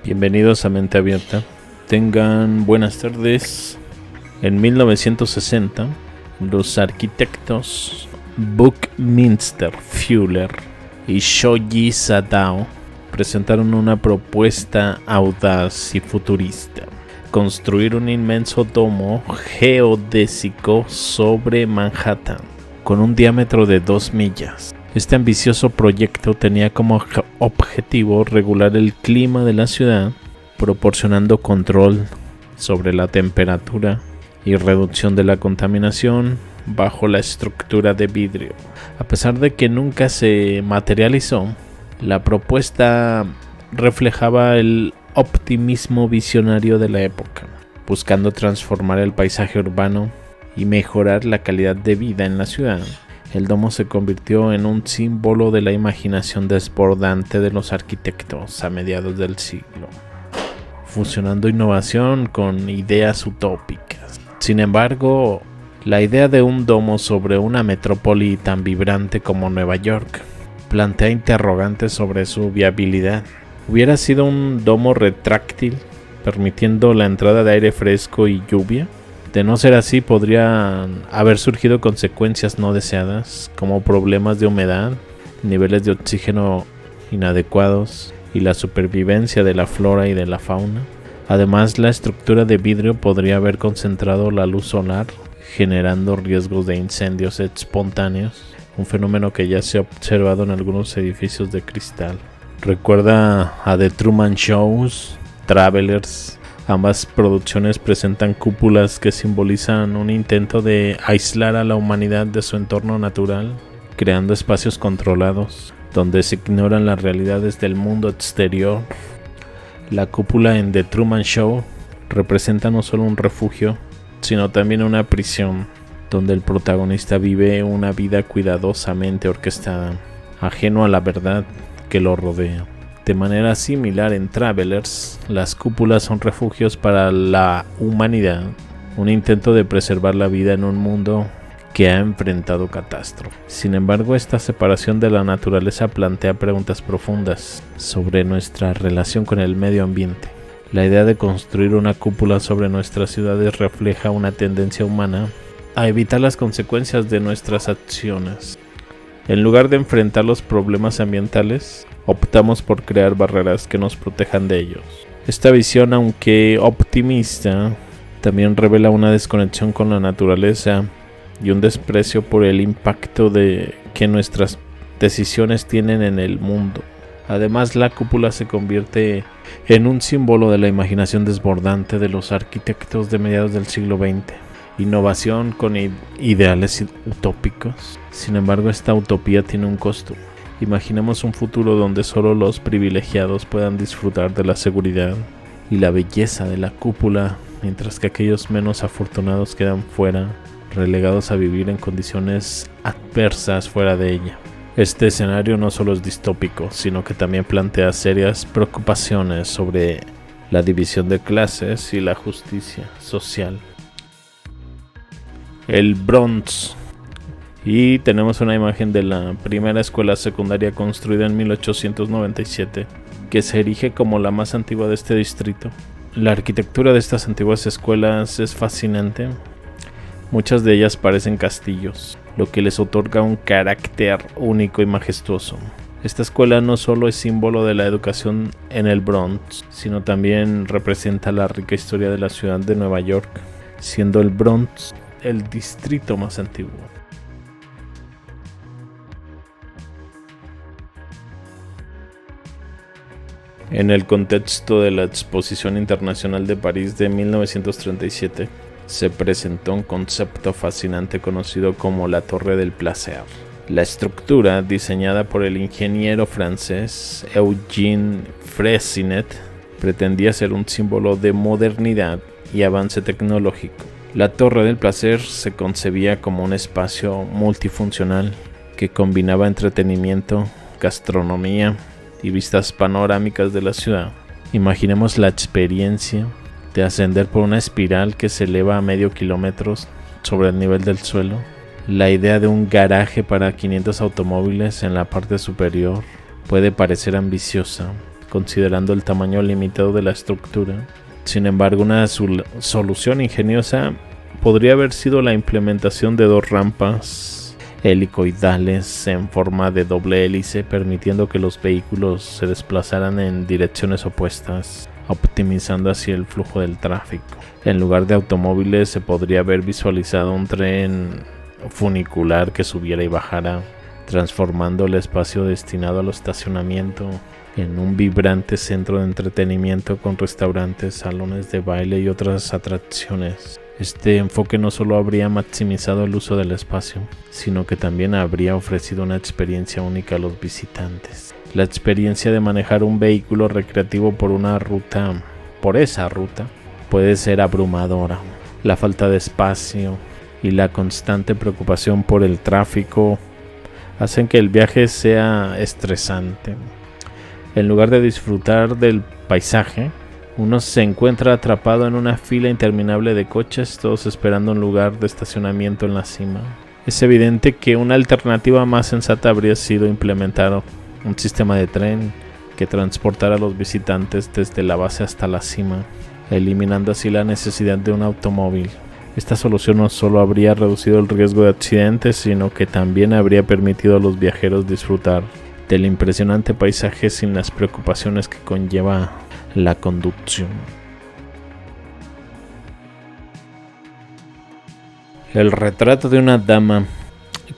Bienvenidos a Mente Abierta. Tengan buenas tardes. En 1960, los arquitectos Buckminster Fuller y Shoji Sadao presentaron una propuesta audaz y futurista: construir un inmenso domo geodésico sobre Manhattan, con un diámetro de 2 millas. Este ambicioso proyecto tenía como objetivo regular el clima de la ciudad, proporcionando control sobre la temperatura y reducción de la contaminación bajo la estructura de vidrio. A pesar de que nunca se materializó, la propuesta reflejaba el optimismo visionario de la época, buscando transformar el paisaje urbano y mejorar la calidad de vida en la ciudad. El domo se convirtió en un símbolo de la imaginación desbordante de los arquitectos a mediados del siglo, fusionando innovación con ideas utópicas. Sin embargo, la idea de un domo sobre una metrópoli tan vibrante como Nueva York plantea interrogantes sobre su viabilidad. ¿Hubiera sido un domo retráctil, permitiendo la entrada de aire fresco y lluvia? De no ser así, podrían haber surgido consecuencias no deseadas, como problemas de humedad, niveles de oxígeno inadecuados y la supervivencia de la flora y de la fauna. Además, la estructura de vidrio podría haber concentrado la luz solar, generando riesgos de incendios espontáneos, un fenómeno que ya se ha observado en algunos edificios de cristal. Recuerda a The Truman Show, Travelers. Ambas producciones presentan cúpulas que simbolizan un intento de aislar a la humanidad de su entorno natural, creando espacios controlados, donde se ignoran las realidades del mundo exterior. La cúpula en The Truman Show representa no solo un refugio, sino también una prisión, donde el protagonista vive una vida cuidadosamente orquestada, ajeno a la verdad que lo rodea. De manera similar en Travelers, las cúpulas son refugios para la humanidad, un intento de preservar la vida en un mundo que ha enfrentado catástrofes. Sin embargo, esta separación de la naturaleza plantea preguntas profundas sobre nuestra relación con el medio ambiente. La idea de construir una cúpula sobre nuestras ciudades refleja una tendencia humana a evitar las consecuencias de nuestras acciones. En lugar de enfrentar los problemas ambientales, optamos por crear barreras que nos protejan de ellos. Esta visión, aunque optimista, también revela una desconexión con la naturaleza y un desprecio por el impacto que nuestras decisiones tienen en el mundo. Además, la cúpula se convierte en un símbolo de la imaginación desbordante de los arquitectos de mediados del siglo XX. Innovación con ideales utópicos. Sin embargo, esta utopía tiene un costo. Imaginemos un futuro donde solo los privilegiados puedan disfrutar de la seguridad y la belleza de la cúpula, mientras que aquellos menos afortunados quedan fuera, relegados a vivir en condiciones adversas fuera de ella. Este escenario no solo es distópico, sino que también plantea serias preocupaciones sobre la división de clases y la justicia social. El Bronx. Y tenemos una imagen de la primera escuela secundaria construida en 1897, que se erige como la más antigua de este distrito. La arquitectura de estas antiguas escuelas es fascinante. Muchas de ellas parecen castillos, lo que les otorga un carácter único y majestuoso. Esta escuela no solo es símbolo de la educación en el Bronx, sino también representa la rica historia de la ciudad de Nueva York, siendo el Bronx el distrito más antiguo. En el contexto de la Exposición Internacional de París de 1937, se presentó un concepto fascinante conocido como la Torre del Placer. La estructura, diseñada por el ingeniero francés Eugène Freyssinet, pretendía ser un símbolo de modernidad y avance tecnológico. La Torre del Placer se concebía como un espacio multifuncional que combinaba entretenimiento, gastronomía y vistas panorámicas de la ciudad. Imaginemos la experiencia de ascender por una espiral que se eleva a medio kilómetro sobre el nivel del suelo. La idea de un garaje para 500 automóviles en la parte superior puede parecer ambiciosa, considerando el tamaño limitado de la estructura. Sin embargo, una solución ingeniosa podría haber sido la implementación de 2 rampas helicoidales en forma de doble hélice, permitiendo que los vehículos se desplazaran en direcciones opuestas, optimizando así el flujo del tráfico. En lugar de automóviles, se podría haber visualizado un tren funicular que subiera y bajara, transformando el espacio destinado al estacionamiento en un vibrante centro de entretenimiento con restaurantes, salones de baile y otras atracciones. Este enfoque no solo habría maximizado el uso del espacio, sino que también habría ofrecido una experiencia única a los visitantes. La experiencia de manejar un vehículo recreativo por esa ruta, puede ser abrumadora. La falta de espacio y la constante preocupación por el tráfico hacen que el viaje sea estresante. En lugar de disfrutar del paisaje, uno se encuentra atrapado en una fila interminable de coches, todos esperando un lugar de estacionamiento en la cima. Es evidente que una alternativa más sensata habría sido implementar un sistema de tren que transportara a los visitantes desde la base hasta la cima, eliminando así la necesidad de un automóvil. Esta solución no solo habría reducido el riesgo de accidentes, sino que también habría permitido a los viajeros disfrutar del impresionante paisaje sin las preocupaciones que conlleva la conducción. El retrato de una dama,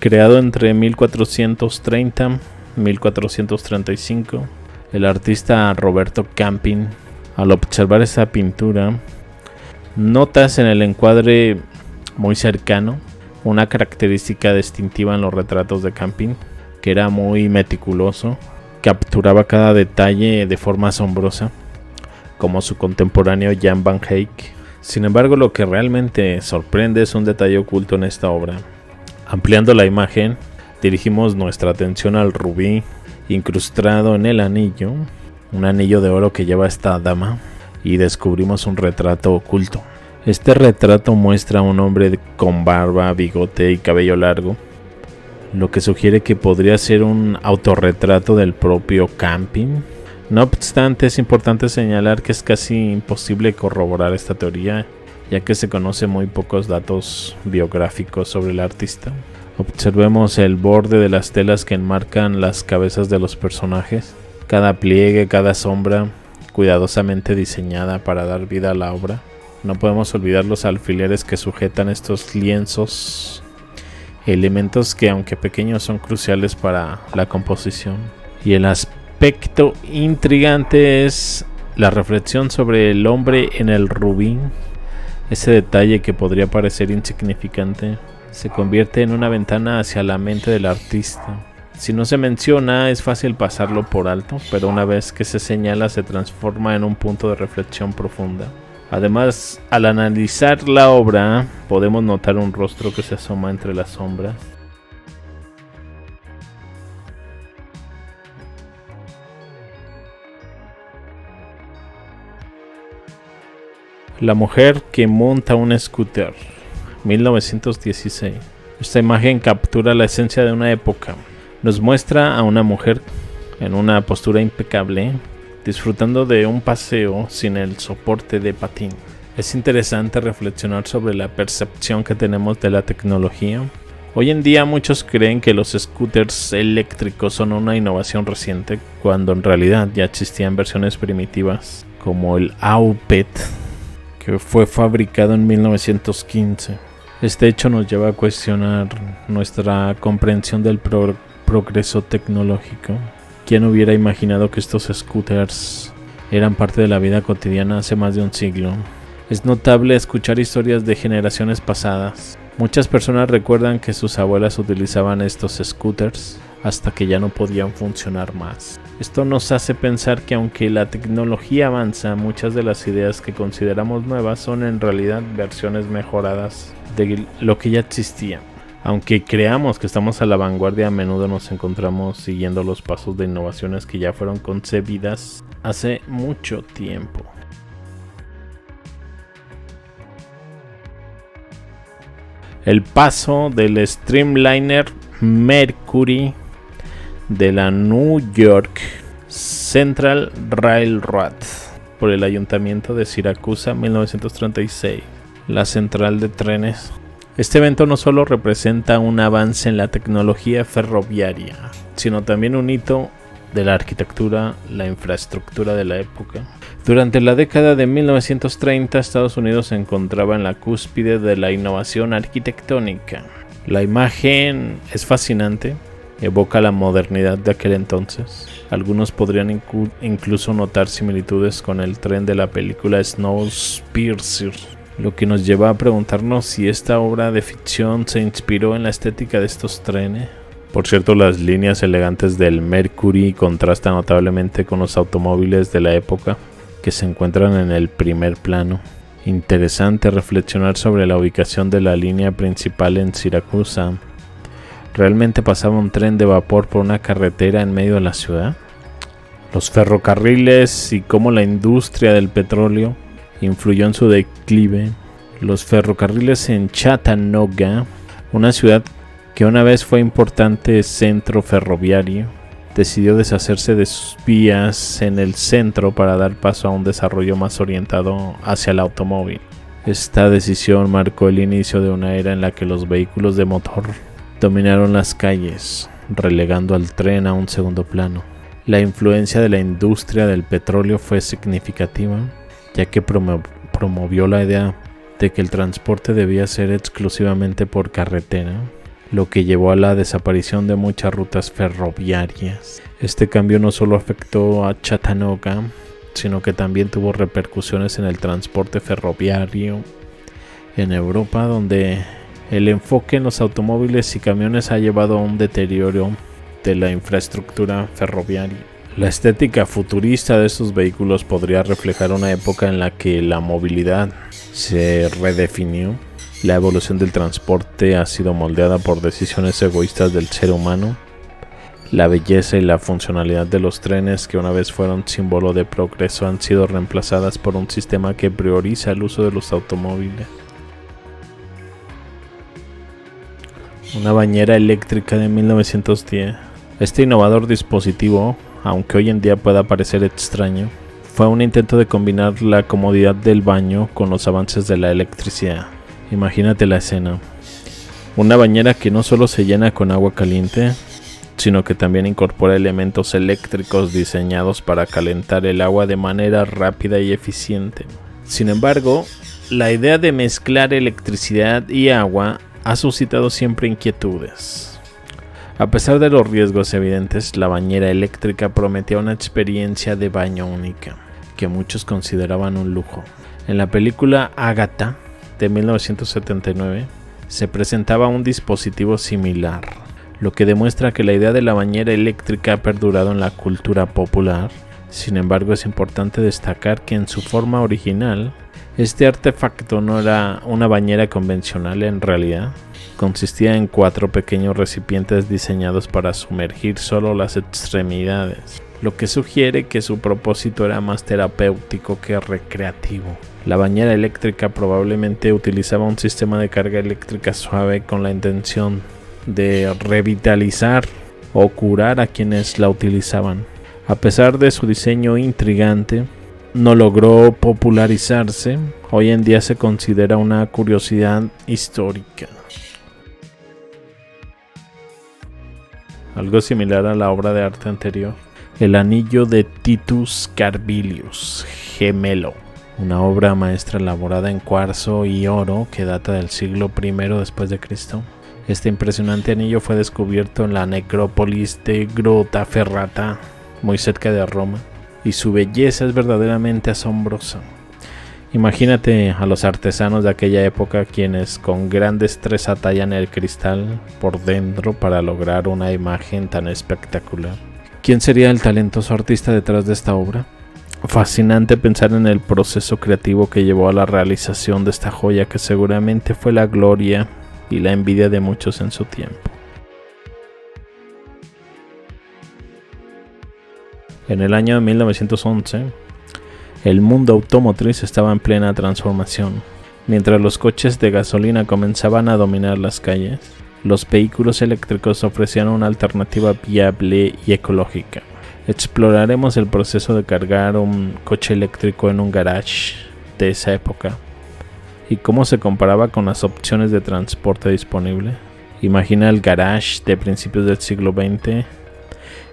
creado entre 1430 y 1435, el artista Roberto Campin. Al observar esa pintura, notas en el encuadre muy cercano una característica distintiva en los retratos de Campin, que era muy meticuloso, capturaba cada detalle de forma asombrosa, como su contemporáneo Jan van Eyck. Sin embargo, lo que realmente sorprende es un detalle oculto en esta obra. Ampliando la imagen, dirigimos nuestra atención al rubí incrustado en el anillo, un anillo de oro que lleva esta dama, y descubrimos un retrato oculto. Este retrato muestra a un hombre con barba, bigote y cabello largo, lo que sugiere que podría ser un autorretrato del propio Campin. No obstante, es importante señalar que es casi imposible corroborar esta teoría, ya que se conocen muy pocos datos biográficos sobre el artista. Observemos el borde de las telas que enmarcan las cabezas de los personajes, cada pliegue, cada sombra, cuidadosamente diseñada para dar vida a la obra. No podemos olvidar los alfileres que sujetan estos lienzos, elementos que, aunque pequeños, son cruciales para la composición. Y el aspecto intrigante es la reflexión sobre el hombre en el rubí. Ese detalle que podría parecer insignificante se convierte en una ventana hacia la mente del artista. Si no se menciona, es fácil pasarlo por alto, pero una vez que se señala, se transforma en un punto de reflexión profunda. Además, al analizar la obra, podemos notar un rostro que se asoma entre las sombras. La mujer que monta un scooter, 1916. Esta imagen captura la esencia de una época. Nos muestra a una mujer en una postura impecable, disfrutando de un paseo sin el soporte de patín. Es interesante reflexionar sobre la percepción que tenemos de la tecnología. Hoy en día muchos creen que los scooters eléctricos son una innovación reciente, cuando en realidad ya existían versiones primitivas, como el Auped, que fue fabricado en 1915. Este hecho nos lleva a cuestionar nuestra comprensión del progreso tecnológico. ¿Quién hubiera imaginado que estos scooters eran parte de la vida cotidiana hace más de un siglo? Es notable escuchar historias de generaciones pasadas. Muchas personas recuerdan que sus abuelas utilizaban estos scooters hasta que ya no podían funcionar más. Esto nos hace pensar que aunque la tecnología avanza, muchas de las ideas que consideramos nuevas son en realidad versiones mejoradas de lo que ya existía. Aunque creamos que estamos a la vanguardia, a menudo nos encontramos siguiendo los pasos de innovaciones que ya fueron concebidas hace mucho tiempo. El paso del Streamliner Mercury de la New York Central Railroad por el Ayuntamiento de Siracusa, 1936. La central de trenes. Este evento no solo representa un avance en la tecnología ferroviaria, sino también un hito de la arquitectura, la infraestructura de la época. Durante la década de 1930, Estados Unidos se encontraba en la cúspide de la innovación arquitectónica. La imagen es fascinante, evoca la modernidad de aquel entonces. Algunos podrían incluso notar similitudes con el tren de la película Snowpiercer, lo que nos lleva a preguntarnos si esta obra de ficción se inspiró en la estética de estos trenes. Por cierto, las líneas elegantes del Mercury contrastan notablemente con los automóviles de la época que se encuentran en el primer plano. Interesante reflexionar sobre la ubicación de la línea principal en Siracusa. ¿Realmente pasaba un tren de vapor por una carretera en medio de la ciudad? Los ferrocarriles y cómo la industria del petróleo influyó en su declive. Los ferrocarriles en Chattanooga, una ciudad que una vez fue importante centro ferroviario, decidió deshacerse de sus vías en el centro para dar paso a un desarrollo más orientado hacia el automóvil. Esta decisión marcó el inicio de una era en la que los vehículos de motor dominaron las calles, relegando al tren a un segundo plano. La influencia de la industria del petróleo fue significativa, ya que promovió la idea de que el transporte debía ser exclusivamente por carretera, lo que llevó a la desaparición de muchas rutas ferroviarias. Este cambio no solo afectó a Chattanooga, sino que también tuvo repercusiones en el transporte ferroviario en Europa, donde el enfoque en los automóviles y camiones ha llevado a un deterioro de la infraestructura ferroviaria. La estética futurista de estos vehículos podría reflejar una época en la que la movilidad se redefinió. La evolución del transporte ha sido moldeada por decisiones egoístas del ser humano. La belleza y la funcionalidad de los trenes, que una vez fueron símbolo de progreso, han sido reemplazadas por un sistema que prioriza el uso de los automóviles. Una bañera eléctrica de 1910. Este innovador dispositivo, aunque hoy en día pueda parecer extraño, fue un intento de combinar la comodidad del baño con los avances de la electricidad. Imagínate la escena. Una bañera que no solo se llena con agua caliente, sino que también incorpora elementos eléctricos diseñados para calentar el agua de manera rápida y eficiente. Sin embargo, la idea de mezclar electricidad y agua ha suscitado siempre inquietudes. A pesar de los riesgos evidentes, la bañera eléctrica prometía una experiencia de baño única, que muchos consideraban un lujo. En la película Agatha, de 1979, se presentaba un dispositivo similar, lo que demuestra que la idea de la bañera eléctrica ha perdurado en la cultura popular. Sin embargo, es importante destacar que en su forma original, este artefacto no era una bañera convencional. En realidad, consistía en 4 pequeños recipientes diseñados para sumergir solo las extremidades, lo que sugiere que su propósito era más terapéutico que recreativo. La bañera eléctrica probablemente utilizaba un sistema de carga eléctrica suave con la intención de revitalizar o curar a quienes la utilizaban. A pesar de su diseño intrigante, no logró popularizarse. Hoy en día se considera una curiosidad histórica. Algo similar a la obra de arte anterior, El anillo de Titus Carvilius, Gemelo, una obra maestra elaborada en cuarzo y oro que data del siglo I después de Cristo. Este impresionante anillo fue descubierto en la necrópolis de Grottaferrata, muy cerca de Roma, y su belleza es verdaderamente asombrosa. Imagínate a los artesanos de aquella época, quienes con gran destreza tallan el cristal por dentro para lograr una imagen tan espectacular. ¿Quién sería el talentoso artista detrás de esta obra? Fascinante pensar en el proceso creativo que llevó a la realización de esta joya, que seguramente fue la gloria y la envidia de muchos en su tiempo. En el año de 1911, el mundo automotriz estaba en plena transformación. Mientras los coches de gasolina comenzaban a dominar las calles, los vehículos eléctricos ofrecían una alternativa viable y ecológica. Exploraremos el proceso de cargar un coche eléctrico en un garage de esa época y cómo se comparaba con las opciones de transporte disponible. Imagina el garage de principios del siglo XX,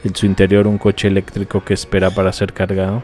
en su interior un coche eléctrico que espera para ser cargado.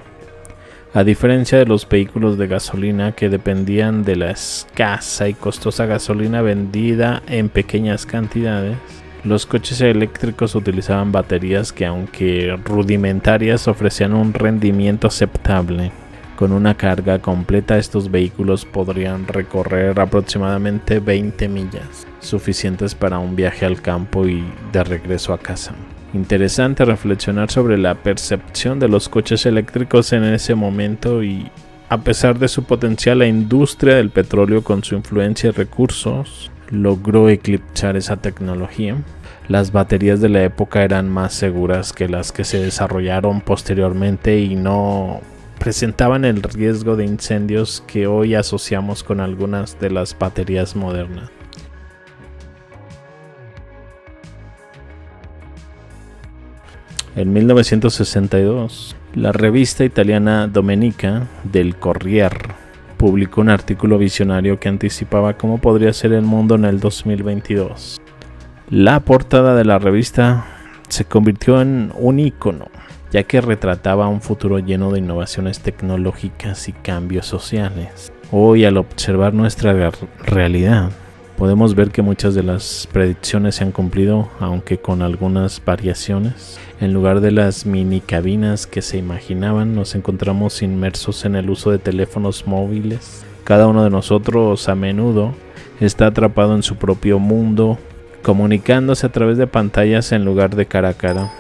A diferencia de los vehículos de gasolina que dependían de la escasa y costosa gasolina vendida en pequeñas cantidades, los coches eléctricos utilizaban baterías que, aunque rudimentarias, ofrecían un rendimiento aceptable. Con una carga completa, estos vehículos podrían recorrer aproximadamente 20 millas, suficientes para un viaje al campo y de regreso a casa. Interesante reflexionar sobre la percepción de los coches eléctricos en ese momento y, a pesar de su potencial, la industria del petróleo, con su influencia y recursos, logró eclipsar esa tecnología. Las baterías de la época eran más seguras que las que se desarrollaron posteriormente y no presentaban el riesgo de incendios que hoy asociamos con algunas de las baterías modernas. En 1962, la revista italiana Domenica del Corriere publicó un artículo visionario que anticipaba cómo podría ser el mundo en el 2022. La portada de la revista se convirtió en un ícono, ya que retrataba un futuro lleno de innovaciones tecnológicas y cambios sociales. Hoy, al observar nuestra realidad, podemos ver que muchas de las predicciones se han cumplido, aunque con algunas variaciones. En lugar de las mini cabinas que se imaginaban, nos encontramos inmersos en el uso de teléfonos móviles. Cada uno de nosotros a menudo está atrapado en su propio mundo, comunicándose a través de pantallas en lugar de cara a cara.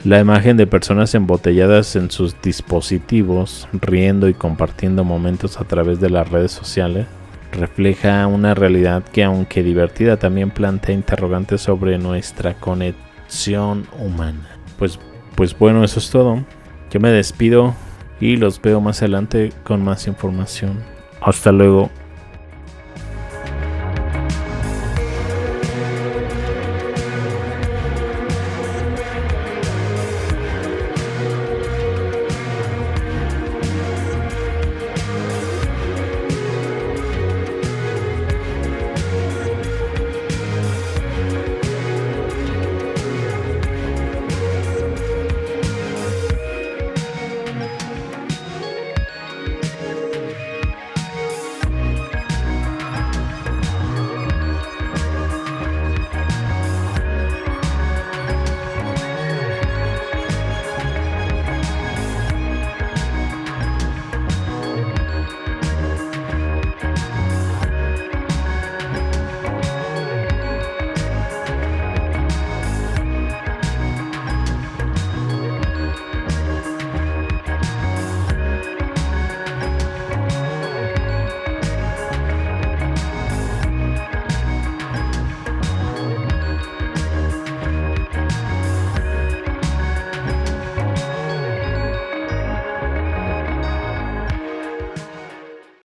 La imagen de personas embotelladas en sus dispositivos, riendo y compartiendo momentos a través de las redes sociales, refleja una realidad que, aunque divertida, también plantea interrogantes sobre nuestra conexión humana. Pues bueno, eso es todo. Yo me despido y los veo más adelante con más información. Hasta luego.